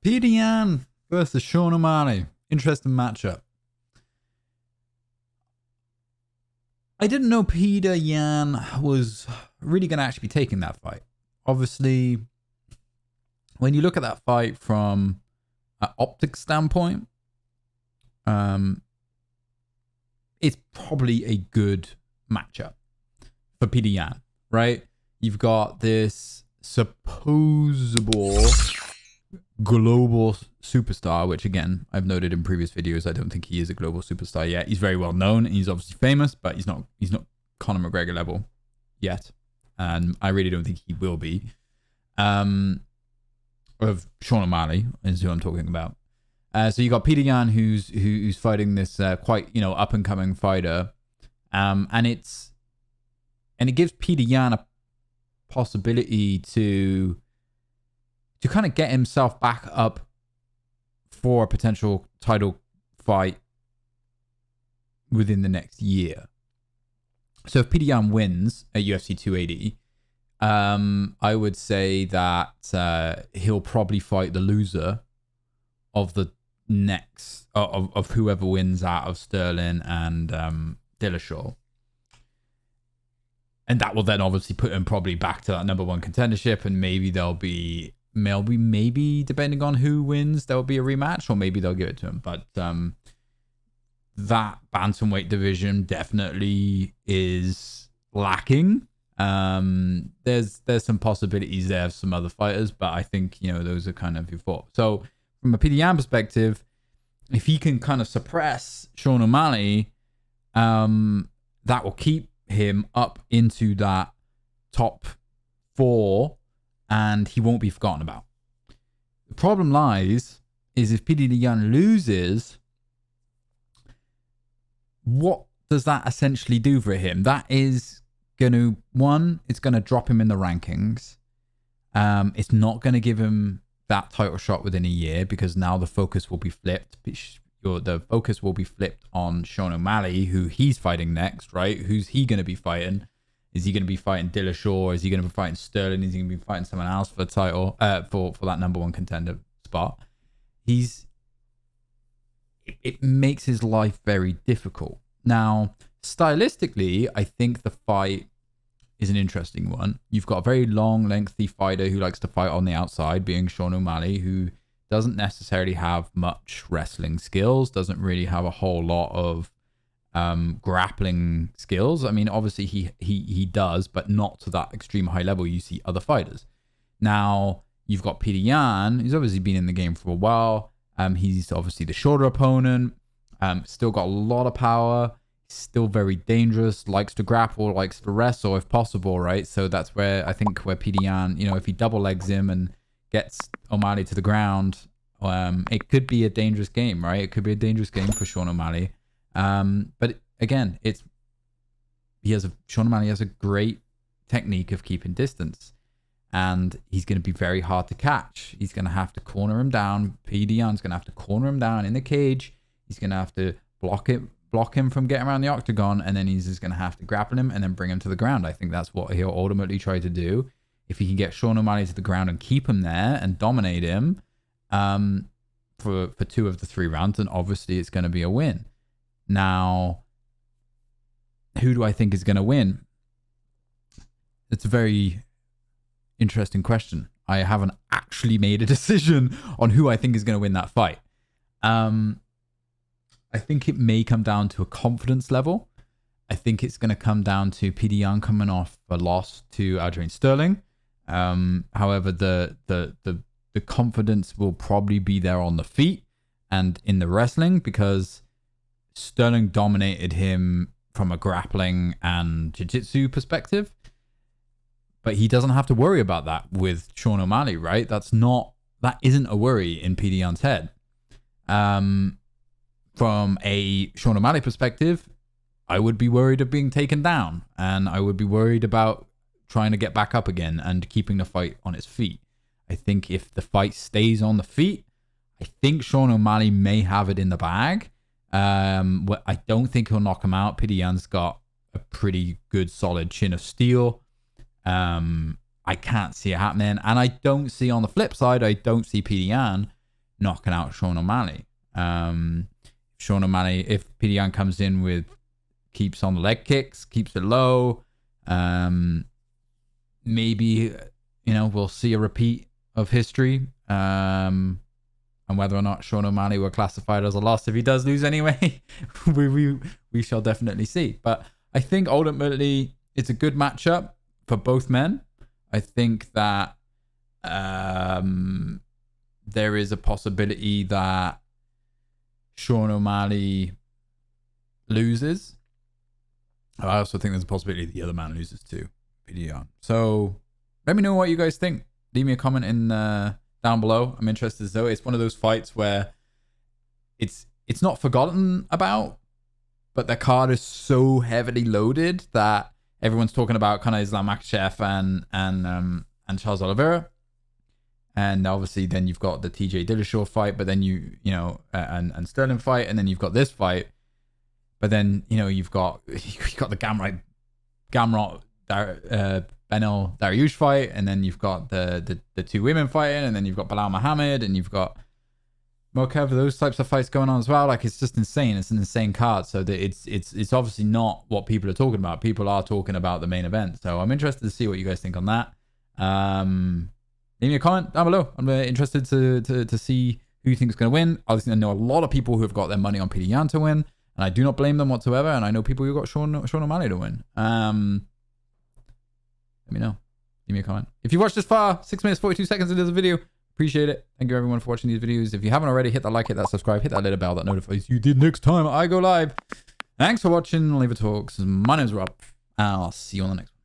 Petr Yan versus Sean O'Malley. Interesting matchup. I didn't know Petr Yan was really going to actually be taking that fight. Obviously, when you look at that fight from an optics standpoint, it's probably a good matchup for Petr Yan, right? You've got this supposable global superstar, which again, I've noted in previous videos, I don't think he is a global superstar yet. He's very well known and he's obviously famous, but he's not Conor McGregor level yet. And I really don't think he will be. Of Sean O'Malley is who I'm talking about. So you got Petr Yan who's fighting this quite up and coming fighter, and it gives Petr Yan a possibility to kind of get himself back up for a potential title fight within the next year. So if Petr Yan wins at UFC 280, I would say that he'll probably fight the loser of the next of whoever wins out of Sterling and Dillashaw. And that will then obviously put him probably back to that number one contendership, and maybe there'll be maybe depending on who wins, there'll be a rematch, or maybe they'll give it to him. But that bantamweight division definitely is lacking. There's some possibilities there of some other fighters, but I think those are kind of your thoughts. So from a Petr Yan perspective, if he can kind of suppress Sean O'Malley, that will keep him up into that top 4, and he won't be forgotten about. The problem lies is if Petr Yan loses, what does that essentially do for him? That is going to, it's going to drop him in the rankings. It's not going to give him that title shot within a year, because now the focus will be flipped. The focus will be flipped on Sean O'Malley, who he's fighting next, right? Who's he going to be fighting? Is he going to be fighting Dillashaw? Is he going to be fighting Sterling? Is he going to be fighting someone else for the title, for that number one contender spot? It makes his life very difficult. Now, stylistically, I think the fight is an interesting one. You've got a very long, lengthy fighter who likes to fight on the outside, being Sean O'Malley, who doesn't necessarily have much wrestling skills, doesn't really have a whole lot of grappling skills. I mean, obviously he does, but not to that extreme high level you see other fighters. Now, you've got Petr Yan, who's obviously been in the game for a while. He's obviously the shorter opponent, still got a lot of power, still very dangerous, likes to grapple, likes to wrestle if possible, right? So that's where I think Petr Yan, if he double legs him and gets O'Malley to the ground, it could be a dangerous game, right? It could be a dangerous game for Sean O'Malley. But again, Sean O'Malley has a great technique of keeping distance, and he's going to be very hard to catch. He's going to have to corner him down. Petr Yan's going to have to corner him down in the cage. He's going to have to block him from getting around the octagon, and then he's just going to have to grapple him and then bring him to the ground. I think that's what he'll ultimately try to do. If he can get Sean O'Malley to the ground and keep him there and dominate him for 2 of the 3 rounds, then obviously it's going to be a win. Now, who do I think is going to win? It's a very interesting question. I haven't actually made a decision on who I think is going to win that fight. I think it may come down to a confidence level. I think it's going to come down to Petr Yan coming off a loss to Aljamain Sterling. However, the confidence will probably be there on the feet and in the wrestling, because Sterling dominated him from a grappling and jiu-jitsu perspective, but he doesn't have to worry about that with Sean O'Malley, right? That isn't a worry in Petr Yan's head. From a Sean O'Malley perspective, I would be worried of being taken down, and I would be worried about trying to get back up again and keeping the fight on its feet. I think if the fight stays on the feet, I think Sean O'Malley may have it in the bag. I don't think he'll knock him out. Petr Yan's got a pretty good solid chin of steel. I can't see it happening. And I don't see, on the flip side, I don't see Petr Yan knocking out Sean O'Malley. Sean O'Malley, if Petr Yan comes in with, keeps on the leg kicks, keeps it low, maybe, we'll see a repeat of history. And whether or not Sean O'Malley were classified as a loss if he does lose anyway, we shall definitely see. But I think ultimately it's a good matchup for both men. I think that there is a possibility that Sean O'Malley loses. I also think there's a possibility the other man loses too, Petr Yan. So let me know what you guys think. Leave me a comment in down below. I'm interested as though it's one of those fights where it's not forgotten about, but the card is so heavily loaded that everyone's talking about kind of Islam Makhachev and Charles Oliveira. And obviously then you've got the TJ Dillashaw fight, but then and Sterling fight, and then you've got this fight. But then, you've got the Gamrot Benel Dariush fight, and then you've got the two women fighting, and then you've got Bilal Muhammad, and you've got Mokaev, those types of fights going on as well. Like, it's just insane. It's an insane card. So that it's obviously not what people are talking about. People are talking about the main event. So I'm interested to see what you guys think on that. Leave me a comment down below. I'm interested to see who you think is going to win. Obviously, I know a lot of people who have got their money on Petr Yan to win, and I do not blame them whatsoever. And I know people who got Sean O'Malley to win. Let me know. Leave me a comment. If you watched this far, 6 minutes 42 seconds into the video, appreciate it. Thank you everyone for watching these videos. If you haven't already, hit that like, hit that subscribe, hit that little bell that notifies you the next time I go live. Thanks for watching Leave It Talks. My name's Rob, and I'll see you on the next one.